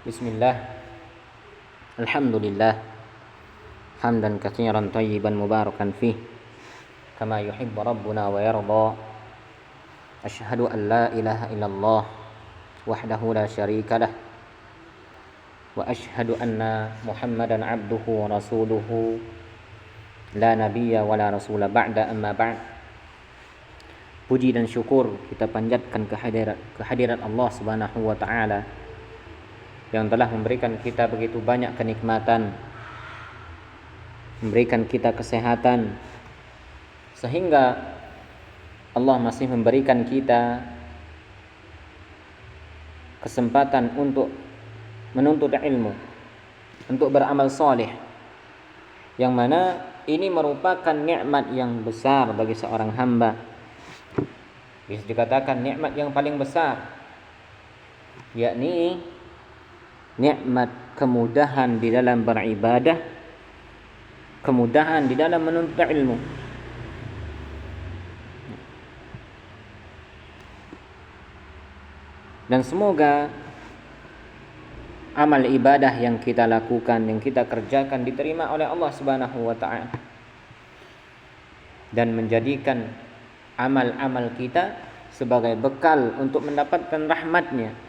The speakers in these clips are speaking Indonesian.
Bismillah. Alhamdulillah. Hamdan katsiran thayyiban mubarakan fih. Kama yuhibbu rabbuna wa yarda. Asyhadu an la ilaha illallah wahdahu la syarika lah. Wa asyhadu anna Muhammadan abduhu wa rasuluhu. La nabiyya wa la rasula ba'da amma ba'd. Puji dan syukur kita panjatkan kehadirat Allah Subhanahu wa taala yang telah memberikan kita begitu banyak kenikmatan, memberikan kita kesehatan, sehingga Allah masih memberikan kita kesempatan untuk menuntut ilmu, untuk beramal saleh, yang mana ini merupakan nikmat yang besar bagi seorang hamba. Bisa dikatakan nikmat yang paling besar, yakni nikmat kemudahan di dalam beribadah, kemudahan di dalam menuntut ilmu. Dan semoga amal ibadah yang kita lakukan, yang kita kerjakan diterima oleh Allah Subhanahu wa taala dan menjadikan amal-amal kita sebagai bekal untuk mendapatkan rahmat-Nya,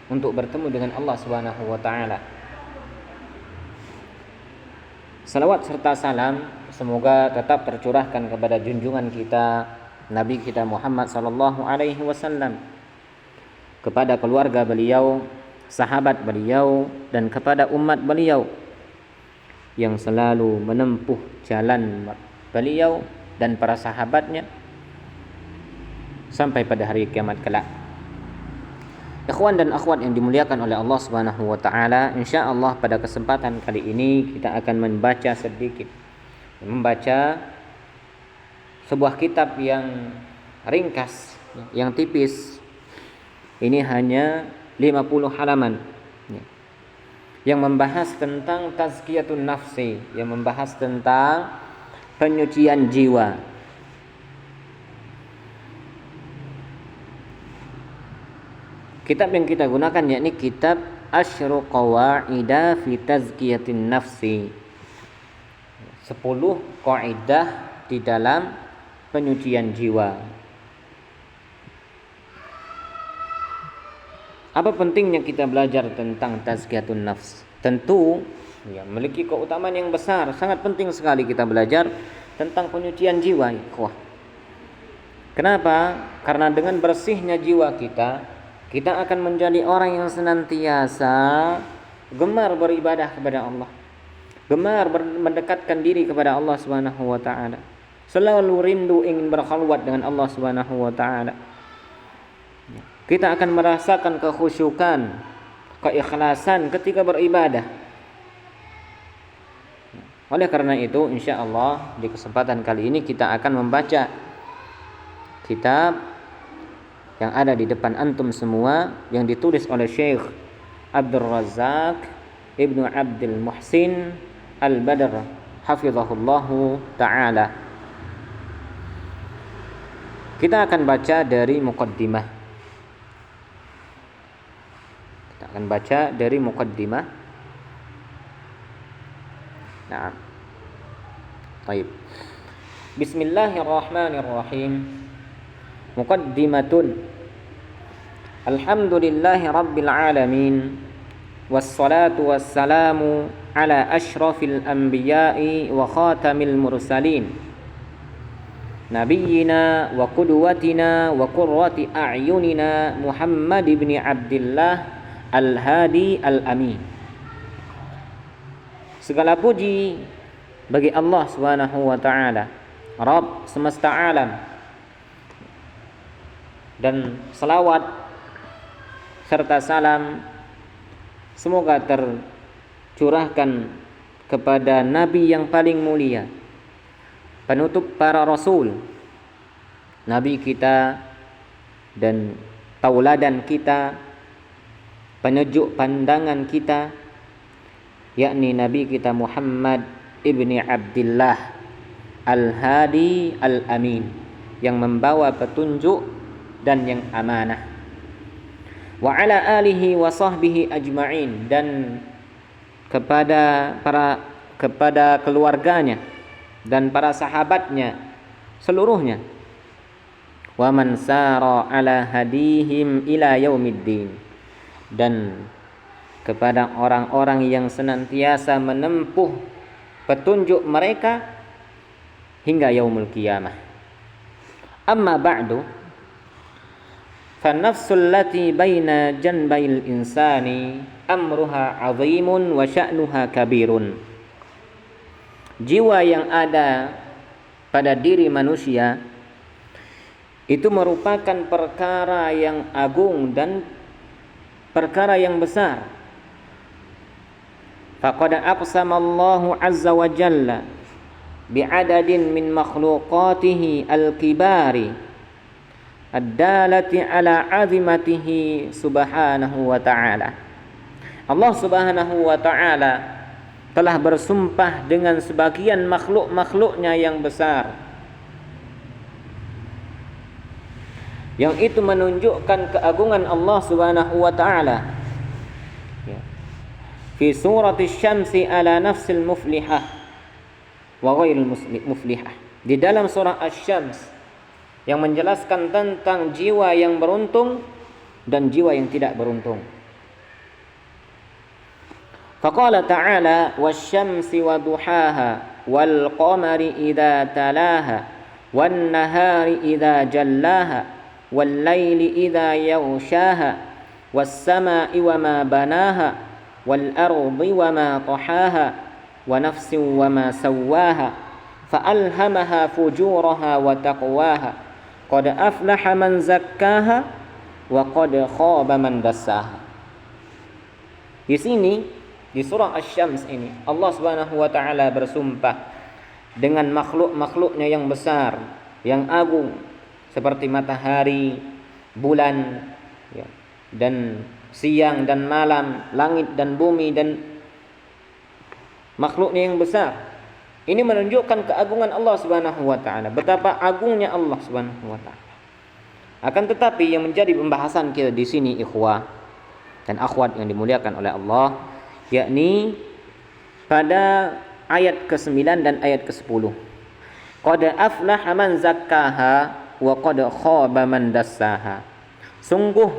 untuk bertemu dengan Allah Subhanahu wa taala. Salawat serta salam semoga tetap tercurahkan kepada junjungan kita Nabi kita Muhammad sallallahu alaihi wasallam, kepada keluarga beliau, sahabat beliau, dan kepada umat beliau yang selalu menempuh jalan beliau dan para sahabatnya sampai pada hari kiamat kelak. Ikhwan dan akhwat yang dimuliakan oleh Allah Subhanahu wa taala, insyaallah pada kesempatan kali ini kita akan membaca sebuah kitab yang ringkas, yang tipis. Ini hanya 50 halaman yang membahas tentang tazkiyatun nafsi, yang membahas tentang penyucian jiwa. Kitab yang kita gunakan yakni kitab Asyru Qawaida fi Tazkiyatin Nafsi, 10 kaidah di dalam penyucian jiwa. Apa pentingnya kita belajar tentang tazkiyatun nafs? Tentu memiliki keutamaan yang besar. Sangat penting sekali kita belajar tentang penyucian jiwa. Kenapa? Karena dengan bersihnya jiwa kita akan menjadi orang yang senantiasa gemar beribadah kepada Allah, gemar mendekatkan diri kepada Allah Subhanahu wa taala, selalu rindu ingin berkhalwat dengan Allah Subhanahu wa taala. Kita akan merasakan kekhusyukan, keikhlasan ketika beribadah. Oleh karena itu, insyaallah di kesempatan kali ini kita akan membaca kitab yang ada di depan antum semua, yang ditulis oleh Syekh Abdul Razak Ibnu Abdul Muhsin Al-Badr hafizahullahu ta'ala. Kita akan baca dari muqaddimah. Nah, baik. Bismillahirrahmanirrahim. Muqaddimatun. Alhamdulillahi rabbil alamin, wassalatu wassalamu ala asyrafil anbiya'i wa khatamil mursalin, nabiyyina wa qudwatina wa qurrati a'yunina Muhammad ibn Abdillah al-Hadi al-Amin. Segala puji bagi Allah Subhanahu wa taala, Rabb semesta alam, dan selawat serta salam semoga tercurahkan kepada Nabi yang paling mulia, penutup para rasul, Nabi kita dan tauladan kita, penyejuk pandangan kita, yakni Nabi kita Muhammad ibni Abdillah al-Hadi al-Amin, yang membawa petunjuk dan yang amanah. wa ala alihi wa sahbihi ajma'in, dan kepada keluarganya dan para sahabatnya seluruhnya, wa man sara ala hadihim ila yaumiddin, dan kepada orang-orang yang senantiasa menempuh petunjuk mereka hingga yaumul qiyamah. Amma ba'du, فالنفس التي بين جنبي الإنسان أمرها عظيم وشأنها كبير. Jiwa yang ada pada diri manusia itu merupakan perkara yang agung dan perkara yang besar. Faqad aqsama Allahu azza wa jalla bi'adadin min makhluqatihi al-kibari ad-dalati ala azimatihi subhanahu wa ta'ala. Allah subhanahu wa ta'ala telah bersumpah dengan sebagian makhluk-makhluknya yang besar, yang itu menunjukkan keagungan Allah subhanahu wa ta'ala. Fi surati syamsi ala nafsil muflihah wa ghairil muflihah, di dalam surah Asy-Syams yang menjelaskan tentang jiwa yang beruntung dan jiwa yang tidak beruntung. Faqala ta'ala wasyamsi wa duhaha wal qamari idza talaha wan nahari idza jallaha wal laili idza yaghshaha was samaa'i wa ma banaha wal ardi wa ma tahaha wa nafsin wa ma sawwaha fa alhamaha fujuraha wa taqwaha qad aflaha man zakkaha wa qad khaba man dassaha. Di sini di surah Asy-Syams ini Allah Subhanahu wa taala bersumpah dengan makhluk-makhluknya yang besar, yang agung, seperti matahari, bulan, ya, dan siang dan malam, langit dan bumi, dan makhluknya yang besar. Ini menunjukkan keagungan Allah Subhanahu wa taala, betapa agungnya Allah Subhanahu wa taala. Akan tetapi yang menjadi pembahasan kita di sini ikhwah dan akhwat yang dimuliakan oleh Allah, yakni pada ayat ke-9 dan ayat ke-10. Qad aflaha man zakkaha wa qad khaba man dassaha. Sungguh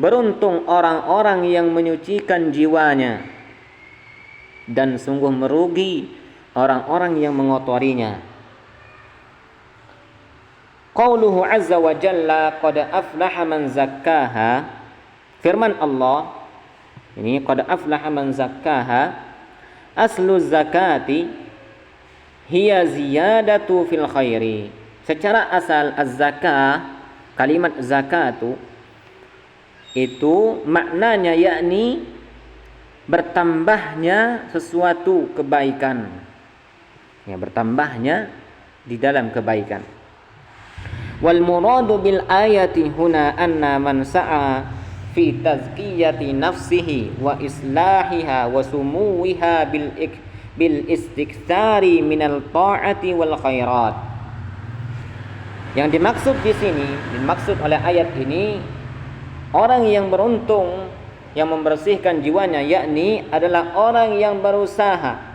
beruntung orang-orang yang menyucikan jiwanya, dan sungguh merugi orang-orang yang mengotorinya. Qauluhu azza wa jalla qad aflaha man zakkaha, firman Allah ini qad aflaha man zakkaha, aslu zakati hiya ziyadatu fil khairi. Secara asal az-zakah, kalimat zakatu itu maknanya yakni bertambahnya sesuatu kebaikan, ya, bertambahnya di dalam kebaikan. Wal muradu bil ayati huna anna man sa'a fi tazkiyati nafsihi wa islahiha wa sumuwiha bil istiktsari minal ta'ati wal khairat. Yang dimaksud di sini, dimaksud oleh ayat ini, orang yang beruntung yang membersihkan jiwanya, yakni adalah orang yang berusaha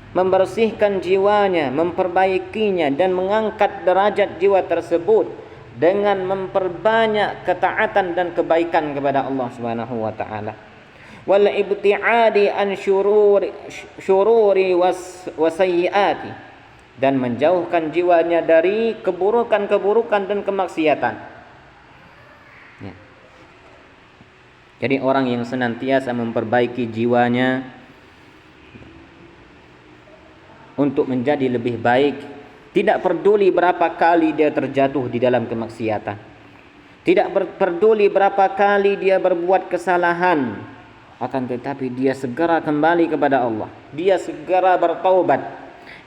membersihkan jiwanya, memperbaikinya dan mengangkat derajat jiwa tersebut dengan memperbanyak ketaatan dan kebaikan kepada Allah Subhanahu wa taala. Wal ibti'adi an syururi wasayyiati, dan menjauhkan jiwanya dari keburukan-keburukan dan kemaksiatan. Ya. Jadi orang yang senantiasa memperbaiki jiwanya untuk menjadi lebih baik, tidak peduli berapa kali dia terjatuh di dalam kemaksiatan, tidak peduli berapa kali dia berbuat kesalahan, akan tetapi dia segera kembali kepada Allah, dia segera bertaubat,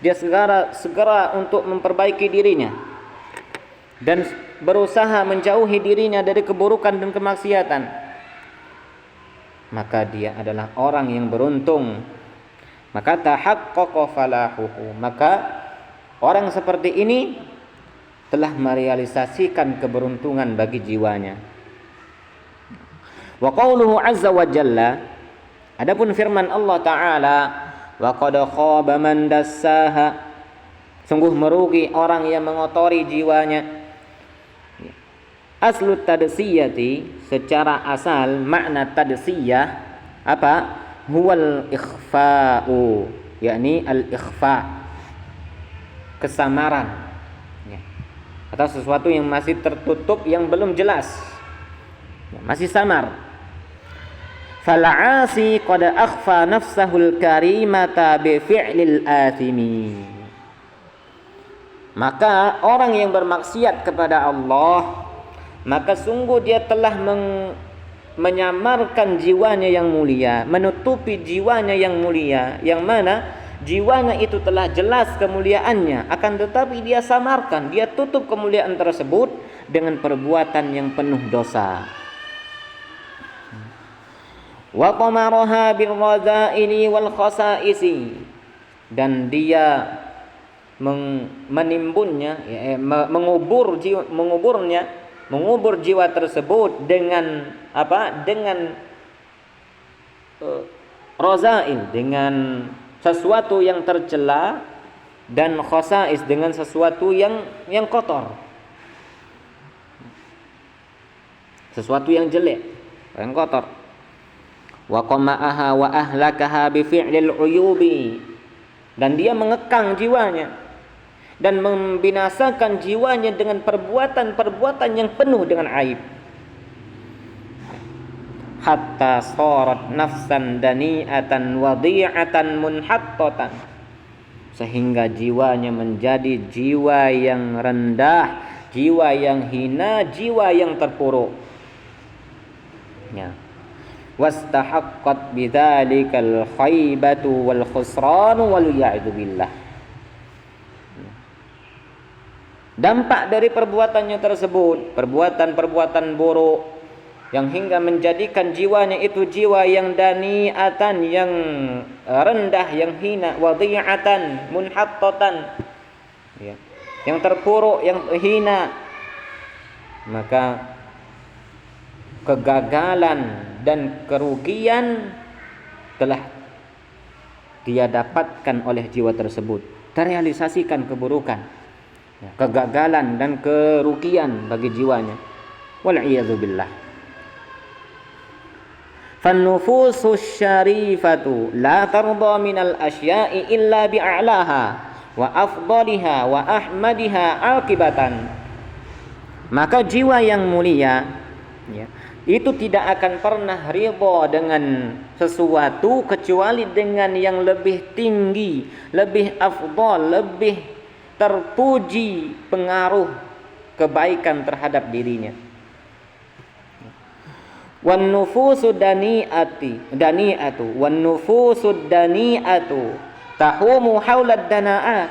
dia segera untuk memperbaiki dirinya dan berusaha menjauhi dirinya dari keburukan dan kemaksiatan, maka dia adalah orang yang beruntung. Maka tahaqqaqa falahuhu, maka orang seperti ini telah merealisasikan keberuntungan bagi jiwanya. Wa qauluhu azza wa jalla, adapun firman Allah taala, wa qad khaba man dassaha, sungguh merugi orang yang mengotori jiwanya. Aslu tadsiyati, secara asal makna tadsiyah apa? Huwal ikhfa'u, yakni al ikhfa, kesamaran, ya. Atau sesuatu yang masih tertutup, yang belum jelas, ya, masih samar. Fal'asi qad akhfa nafsahul karimata bi fi'lil athimi, maka orang yang bermaksiat kepada Allah, maka sungguh dia telah menyamarkan jiwanya yang mulia, menutupi jiwanya yang mulia, yang mana jiwanya itu telah jelas kemuliaannya, akan tetapi dia samarkan, dia tutup kemuliaan tersebut dengan perbuatan yang penuh dosa. Wa qamaraha bil radha'ili wal khasa'isi, dan dia menimbunnya, ya, mengubur jiwa tersebut dengan apa? Dengan raza'il, dengan sesuatu yang tercela, dan khasa'is, dengan sesuatu yang kotor, sesuatu yang jelek, yang kotor. Wa qama'aha wa ahlakaha bi fi'lil uyubi, dan dia mengekang jiwanya dan membinasakan jiwanya dengan perbuatan-perbuatan yang penuh dengan aib. Hatta sarat nafsan dani'atan wadi'atan munhattatan, sehingga jiwanya menjadi jiwa yang rendah, jiwa yang hina, jiwa yang terpuruk, ya. Wastahaqqat bidzalikal khaybatu wal khusran wal ya'idzu billah. Dampak dari perbuatannya tersebut, perbuatan-perbuatan buruk yang hingga menjadikan jiwanya itu jiwa yang dani'atan, yang rendah, yang hina, wadhi'atan, munhattatan, ya, yang terpuruk, yang hina, maka kegagalan dan kerugian telah dia dapatkan oleh jiwa tersebut, terrealisasikan keburukan, ya, kegagalan dan kerugian bagi jiwanya. Wal'iyadzu billah. Fan-nufusus syarifatu la tarda minal asya'i illa bi'a'laha wa afdaliha wa ahmadiha akibatan. Maka jiwa yang mulia, ya, itu tidak akan pernah ridha dengan sesuatu kecuali dengan yang lebih tinggi, lebih afdal, lebih terpuji pengaruh kebaikan terhadap dirinya. Wan nufusud dani'atu wan nufusud dani'atu tahumu haulad dana'at,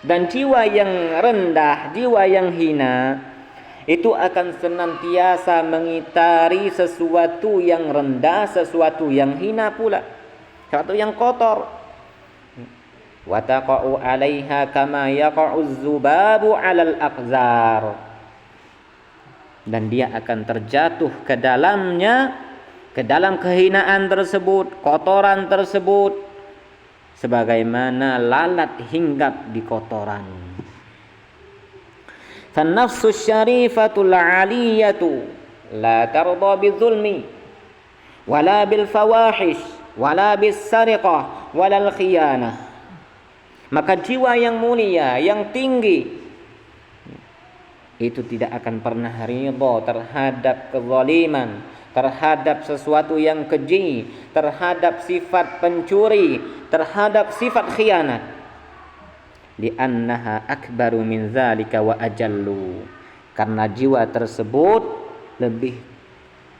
dan jiwa yang rendah, jiwa yang hina itu akan senantiasa mengitari sesuatu yang rendah, sesuatu yang hina pula, sesuatu yang kotor. Wa taqa'u 'alaiha kama yaqa'u az-zubabu 'alal aqzar, dan dia akan terjatuh ke dalamnya, ke dalam kehinaan tersebut, kotoran tersebut, sebagaimana lalat hinggap di kotoran. Fan-nafsu syarifatul 'aliyatu la tarda bidzulmi wala bil fawahish wala bis sariqah wala al khiyanah. Maka jiwa yang mulia, yang tinggi, itu tidak akan pernah ridha terhadap kezaliman, terhadap sesuatu yang keji, terhadap sifat pencuri, terhadap sifat khianat. Li'annaha akbaru min zalika wa ajallu, karena jiwa tersebut lebih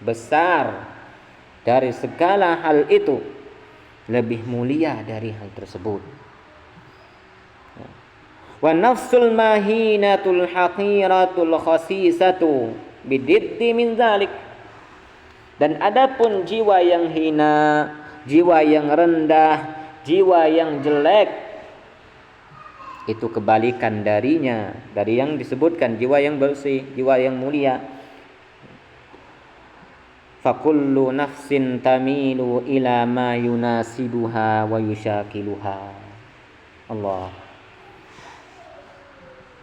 besar dari segala hal itu, lebih mulia dari hal tersebut. Wa nafsul mahinatul haqiratul khasisatu bididdi min zalik, dan adapun jiwa yang hina, jiwa yang rendah, jiwa yang jelek, itu kebalikan darinya, dari yang disebutkan jiwa yang bersih, jiwa yang mulia. kullu nafsin tamilu ila ma yunasibuha wa yushakiluha. Allah.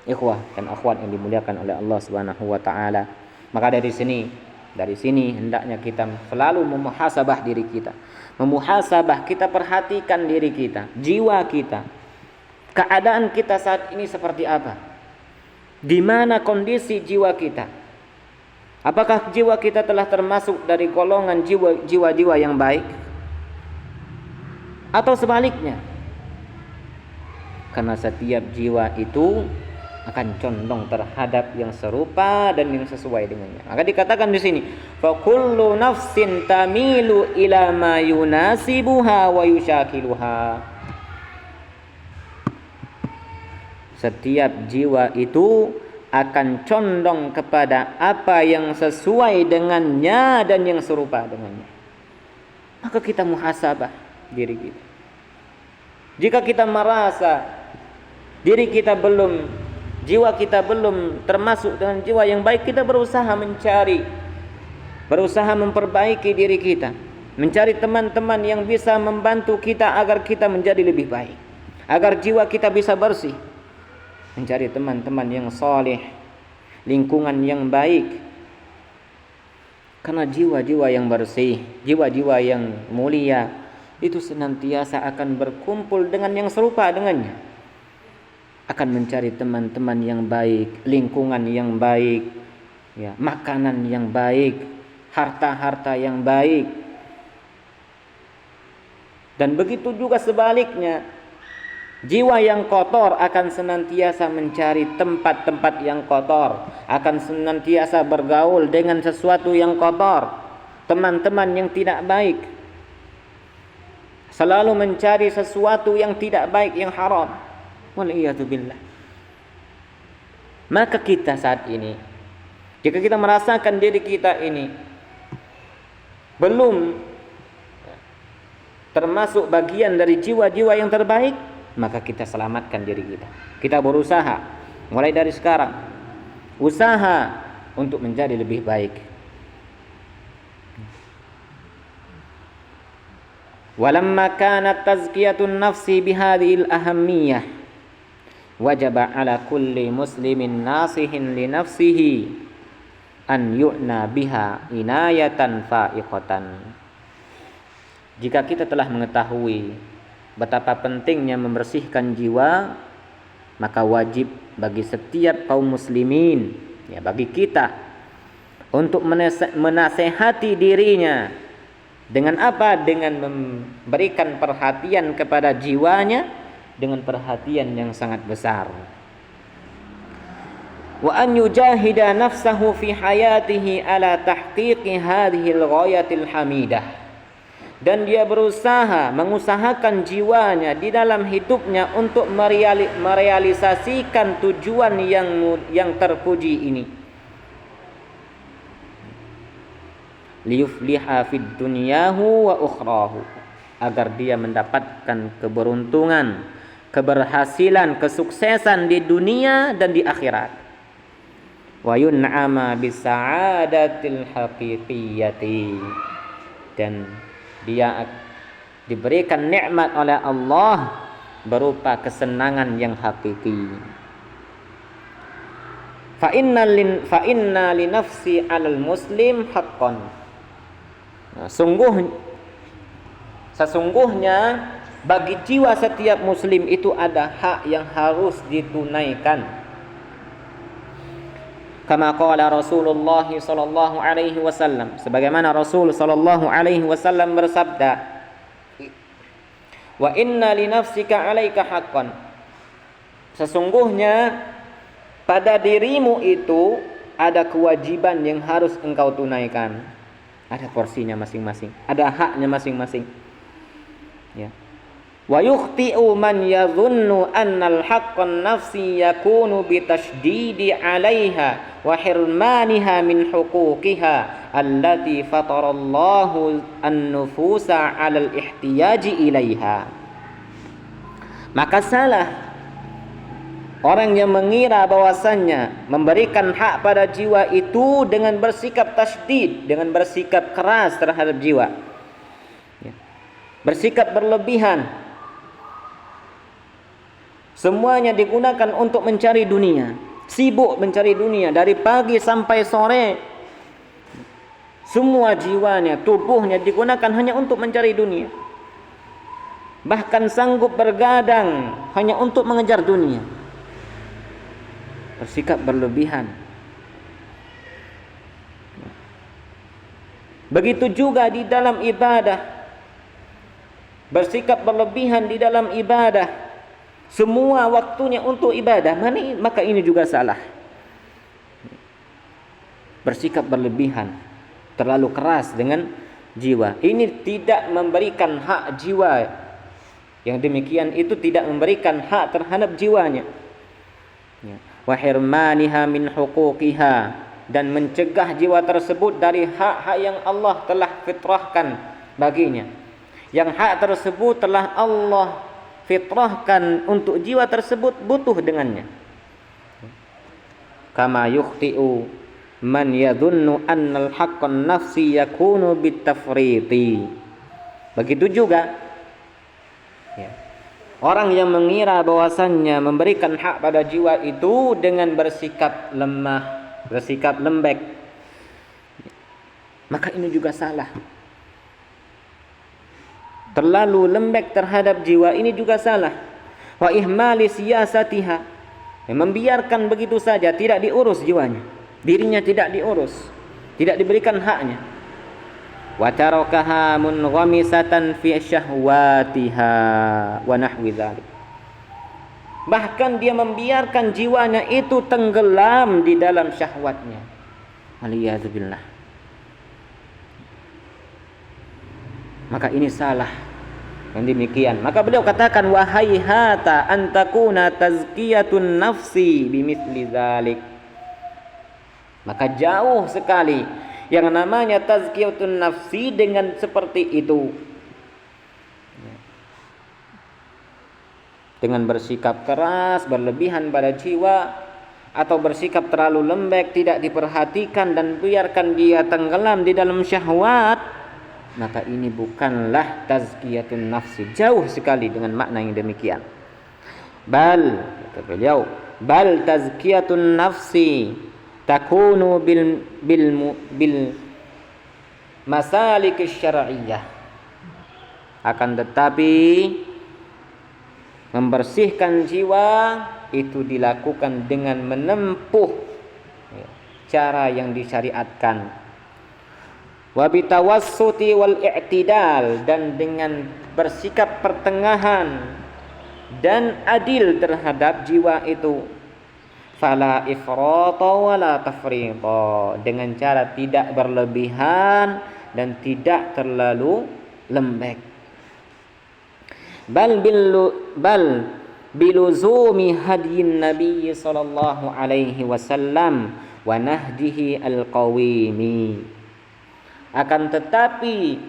Ikhwah dan akhwat yang dimuliakan oleh Allah Subhanahu wa taala. Maka dari sini hendaknya kita selalu memuhasabah diri kita. Memuhasabah, kita perhatikan diri kita, jiwa kita. Keadaan kita saat ini seperti apa? Di mana kondisi jiwa kita? Apakah jiwa kita telah termasuk dari golongan jiwa-jiwa yang baik? Atau sebaliknya? Karena setiap jiwa itu akan condong terhadap yang serupa dan yang sesuai dengannya. Maka dikatakan di sini, fa kullu nafsin tamilu ila ma yunasibuha wa yushakiluha. Setiap jiwa itu akan condong kepada apa yang sesuai dengannya dan yang serupa dengannya. Maka kita muhasabah diri kita. Jika kita merasa diri kita belum, jiwa kita belum termasuk dengan jiwa yang baik, kita berusaha memperbaiki diri kita, mencari teman-teman yang bisa membantu kita agar kita menjadi lebih baik, agar jiwa kita bisa bersih, mencari teman-teman yang saleh, lingkungan yang baik. Karena jiwa-jiwa yang bersih, jiwa-jiwa yang mulia itu senantiasa akan berkumpul dengan yang serupa dengannya, akan mencari teman-teman yang baik, lingkungan yang baik, ya, makanan yang baik, harta-harta yang baik. Dan begitu juga sebaliknya, jiwa yang kotor akan senantiasa mencari tempat-tempat yang kotor, akan senantiasa bergaul dengan sesuatu yang kotor, teman-teman yang tidak baik, selalu mencari sesuatu yang tidak baik, yang haram. Waliyadzubillah. Maka kita saat ini, jika kita merasakan diri kita ini belum termasuk bagian dari jiwa-jiwa yang terbaik, maka kita selamatkan diri kita. Kita berusaha mulai dari sekarang, usaha untuk menjadi lebih baik. Walamma kanat tazkiyatun nafsi bihadhil ahammiyah wajaba ala kulli muslimin nasihin li nafsihi an yu'na biha inayatan fa'iqatan. Jika kita telah mengetahui betapa pentingnya membersihkan jiwa, maka wajib bagi setiap kaum muslimin, ya, bagi kita, untuk menasehati dirinya. Dengan apa? Dengan memberikan perhatian kepada jiwanya dengan perhatian yang sangat besar. Wa an yujahida nafsahu fi hayatihi ala tahqiqi hadhihi al-ghayatil hamidah. Dan dia mengusahakan jiwanya di dalam hidupnya untuk merealisasikan tujuan yang terpuji ini. Liyufliha fid dunyahu wa ukhrahu, agar dia mendapatkan keberuntungan, keberhasilan, kesuksesan di dunia dan di akhirat. Wa yun'ama bisa'adatil haqiqiyati, dan dia diberikan nikmat oleh Allah berupa kesenangan yang hakiki. Fa inna li nafsi 'alal muslim haqqan. Nah, sesungguhnya bagi jiwa setiap muslim itu ada hak yang harus ditunaikan. Kama qala Rasulullah sallallahu alaihi wasallam, sebagaimana Rasul sallallahu alaihi wasallam bersabda, wa inna li nafsika 'alaika haqqan. Sesungguhnya pada dirimu itu ada kewajiban yang harus engkau tunaikan. Ada porsinya masing-masing, ada haknya masing-masing. Ya. Wa yukhti'u man yadhunnu anna al-haqqan nafsi yakunu bi tashdidi 'alaiha wa hirmaniha min huquqiha allati fatarallahu an-nufusa 'ala al-ihtiyaji ilaiha. Maka salah Orang yang mengira bahwasannya memberikan hak pada jiwa itu dengan bersikap tasydid, dengan bersikap keras terhadap jiwa, bersikap berlebihan, semuanya digunakan untuk mencari dunia, sibuk mencari dunia dari pagi sampai sore. Semua jiwanya, tubuhnya digunakan hanya untuk mencari dunia. Bahkan sanggup bergadang hanya untuk mengejar dunia. Bersikap berlebihan. Begitu juga di dalam ibadah. Bersikap berlebihan di dalam ibadah. Semua waktunya untuk ibadah, maka ini juga salah. Bersikap berlebihan, terlalu keras dengan jiwa. Ini tidak memberikan hak jiwa. Yang demikian itu tidak memberikan hak terhadap jiwanya. Wa hirmaniha min huquqiha, dan mencegah jiwa tersebut dari hak-hak yang Allah telah fitrahkan baginya. Yang hak tersebut telah Allah fitrahkan untuk jiwa tersebut butuh dengannya. Kama yukhti'u man yadhunnu annal haqqan nafsi yakunu bitafriti. Begitu juga orang yang mengira bahwasannya memberikan hak pada jiwa itu dengan bersikap lemah, bersikap lembek, maka ini juga salah. Terlalu lembek terhadap jiwa ini juga salah. Wa ihmali siyasatiha, membiarkan begitu saja, tidak diurus jiwanya, dirinya tidak diurus, tidak diberikan haknya. Wa tarakaha munghamisatan fi syahwatiha wa nahwi dzalik. Bahkan dia membiarkan jiwanya itu tenggelam di dalam syahwatnya. Waliyadzubillah. Maka ini salah yang demikian. Maka beliau katakan wahai hata antakuna tazkiyatun nafsi bimithli dzalik. Maka jauh sekali yang namanya tazkiyatun nafsi dengan seperti itu. Dengan bersikap keras, berlebihan pada jiwa, atau bersikap terlalu lembek, tidak diperhatikan dan biarkan dia tenggelam di dalam syahwat, maka ini bukanlah tazkiyatun nafsi. Jauh sekali dengan makna yang demikian. Bal, kata beliau, bal tazkiyatun nafsi takunu bil masalik syar'iyyah. Akan tetapi membersihkan jiwa itu dilakukan dengan menempuh cara yang disyariatkan. Wa bitawassuti wal i'tidal, dan dengan bersikap pertengahan dan adil terhadap jiwa itu. Fala ifrata wala tafrita, dengan cara tidak berlebihan dan tidak terlalu lembek. Bal biluzumi hadyin Nabi sallallahu alaihi wasallam wa nahjihi alqawimi. Akan tetapi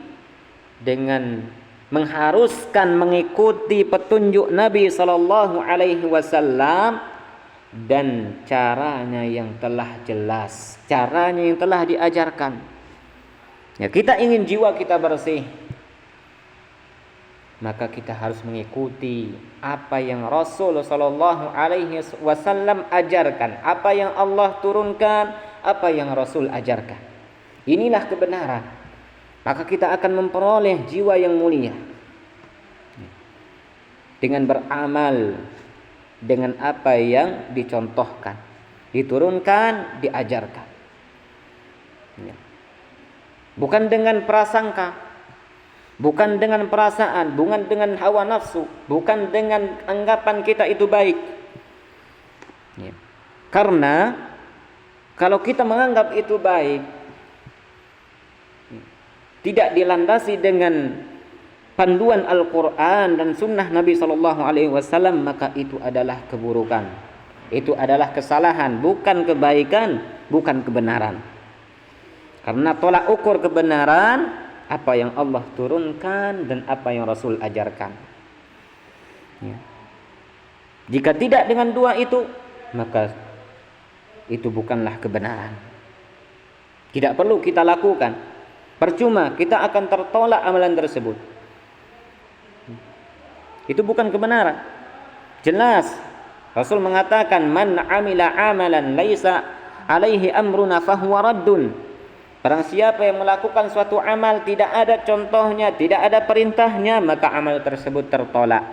dengan mengharuskan mengikuti petunjuk Nabi sallallahu alaihi wasallam dan caranya yang telah jelas, caranya yang telah diajarkan. Ya, kita ingin jiwa kita bersih, maka kita harus mengikuti apa yang Rasul sallallahu alaihi wasallam ajarkan, apa yang Allah turunkan, apa yang Rasul ajarkan. Inilah kebenaran. Maka kita akan memperoleh jiwa yang mulia dengan beramal dengan apa yang dicontohkan, diturunkan, diajarkan. Bukan dengan prasangka, bukan dengan perasaan, bukan dengan hawa nafsu, bukan dengan anggapan kita itu baik. Karena kalau kita menganggap itu baik, tidak dilandasi dengan panduan Al-Quran dan Sunnah Nabi SAW, maka itu adalah keburukan, itu adalah kesalahan, bukan kebaikan, bukan kebenaran. Karena tolak ukur kebenaran apa yang Allah turunkan dan apa yang Rasul ajarkan. Jika tidak dengan dua itu, maka itu bukanlah kebenaran. Tidak perlu kita lakukan. Percuma, kita akan tertolak amalan tersebut. Itu bukan kebenaran. Jelas Rasul mengatakan, man amila amalan laisa alaihi amruna fahuwa raddun. Barang siapa yang melakukan suatu amal tidak ada contohnya, tidak ada perintahnya, maka amal tersebut tertolak.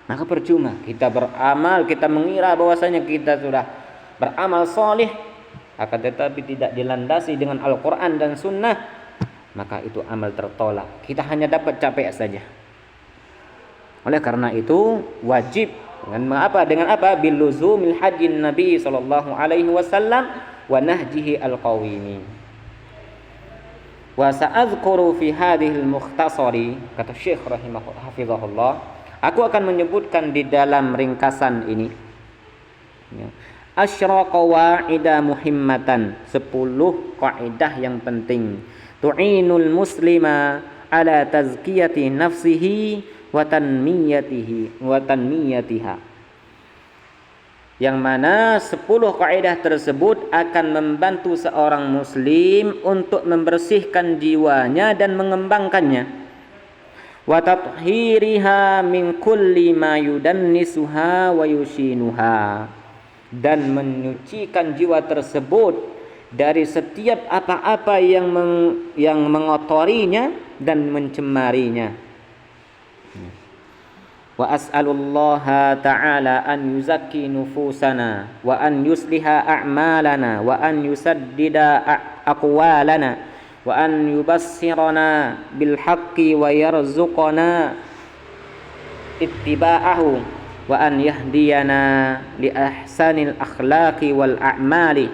Maka percuma kita beramal, kita mengira bahwasanya kita sudah beramal soleh, akan tetapi tidak dilandasi dengan Al-Quran dan Sunnah, maka itu amal tertolak. Kita hanya dapat capek saja. Oleh karena itu wajib dengan apa? Biluzumil hadin Nabi sallallahu alaihi wasallam wa nahjihi al-qawimi. Wa sa'adhkuru fi hadhil mukhtasari, kata Syekh hafizahullah, aku akan menyebutkan di dalam ringkasan ini asyra qawaida muhimmatan, 10 kaidah yang penting, tu'inul muslima ala tazkiyati nafsihi wa tanmiyatiha, yang mana 10 kaidah tersebut akan membantu seorang muslim untuk membersihkan jiwanya dan mengembangkannya, wa tathhiriha min kulli ma yudannisuha wa yushinuha, dan menyucikan jiwa tersebut dari setiap apa-apa yang mengotorinya dan mencemarinya. Wa as'alullaha ta'ala an yuzakki nufusana wa an yusliha a'malana wa an yusaddida aqwalana wa an yubassirana bil haqqi wa yarzuqana ittiba'ahu wa an yahdiyana li ahsanil akhlaqi wal a'mali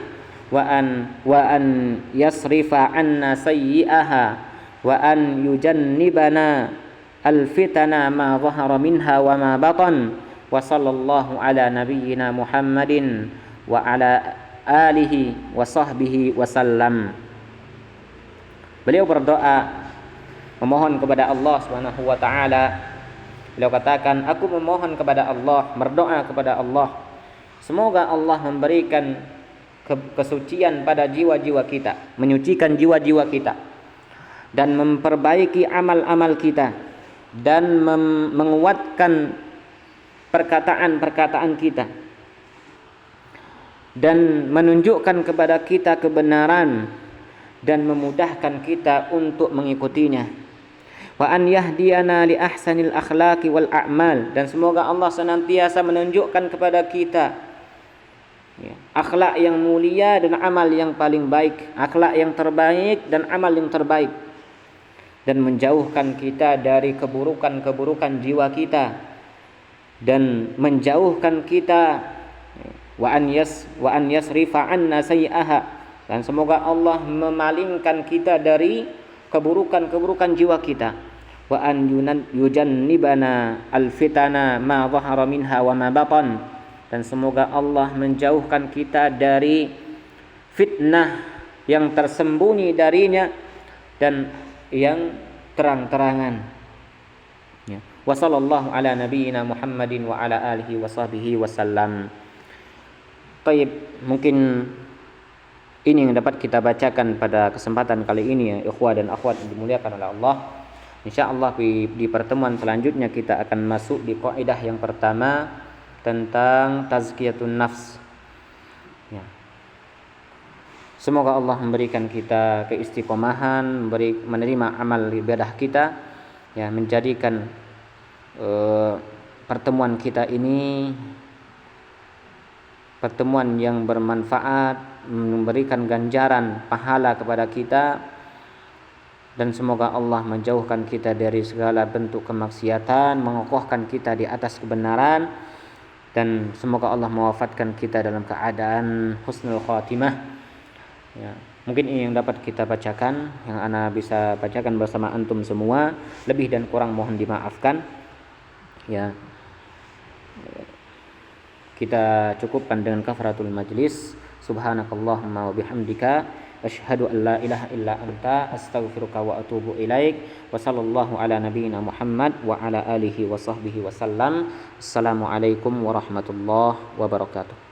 wa an yasrifa anna sayyi'aha wa an yujannibana al-fitana ma zahara minha wa ma batan, wa sallallahu ala nabiyyina Muhammadin wa ala alihi wa sahbihi wasallam. Beliau berdoa memohon kepada Allah Subhanahu wa taala. Beliau katakan, aku memohon kepada Allah, berdoa kepada Allah, semoga Allah memberikan kesucian pada jiwa-jiwa kita, menyucikan jiwa-jiwa kita, dan memperbaiki amal-amal kita, dan menguatkan perkataan-perkataan kita, dan menunjukkan kepada kita kebenaran dan memudahkan kita untuk mengikutinya. Wa an yahdiyana li ahsanil akhlaqi wal a'mal, dan semoga Allah senantiasa menunjukkan kepada kita akhlak yang mulia dan amal yang paling baik, akhlak yang terbaik dan amal yang terbaik, dan menjauhkan kita dari keburukan-keburukan jiwa kita, dan menjauhkan kita wa an yasrifa anna sayyi'aha, dan semoga Allah memalingkan kita dari keburukan-keburukan jiwa kita, wa an yujannibana al-fitana ma zahara minha wa ma batan, dan semoga Allah menjauhkan kita dari fitnah yang tersembunyi darinya dan yang terang-terangan. Wa sallallahu ala nabiyyina Muhammadin wa ala alihi wa sahbihi wasallam. Baik, mungkin ini yang dapat kita bacakan pada kesempatan kali ini ya ikhwah dan akhwat yang dimuliakan oleh Allah. Insyaallah di pertemuan selanjutnya kita akan masuk di kaidah yang pertama tentang tazkiyatun nafs. Ya. Semoga Allah memberikan kita keistiqomahan, menerima amal ibadah kita, ya, menjadikan pertemuan kita ini pertemuan yang bermanfaat, memberikan ganjaran pahala kepada kita, dan semoga Allah menjauhkan kita dari segala bentuk kemaksiatan, mengokohkan kita di atas kebenaran, dan semoga Allah mewafatkan kita dalam keadaan husnul khatimah. Ya, mungkin ini yang dapat kita bacakan, yang ana bisa bacakan bersama antum semua. Lebih dan kurang mohon dimaafkan. Ya, kita cukupkan dengan kafaratul majlis. Subhanakallahumma wa bihamdika Asyhadu an la ilaha illa anta astaghfiruka wa atubu ilaik. Wa sallallahu ala nabiyyina Muhammad wa ala alihi wa sahbihi wasallam. Assalamualaikum warahmatullahi wabarakatuh.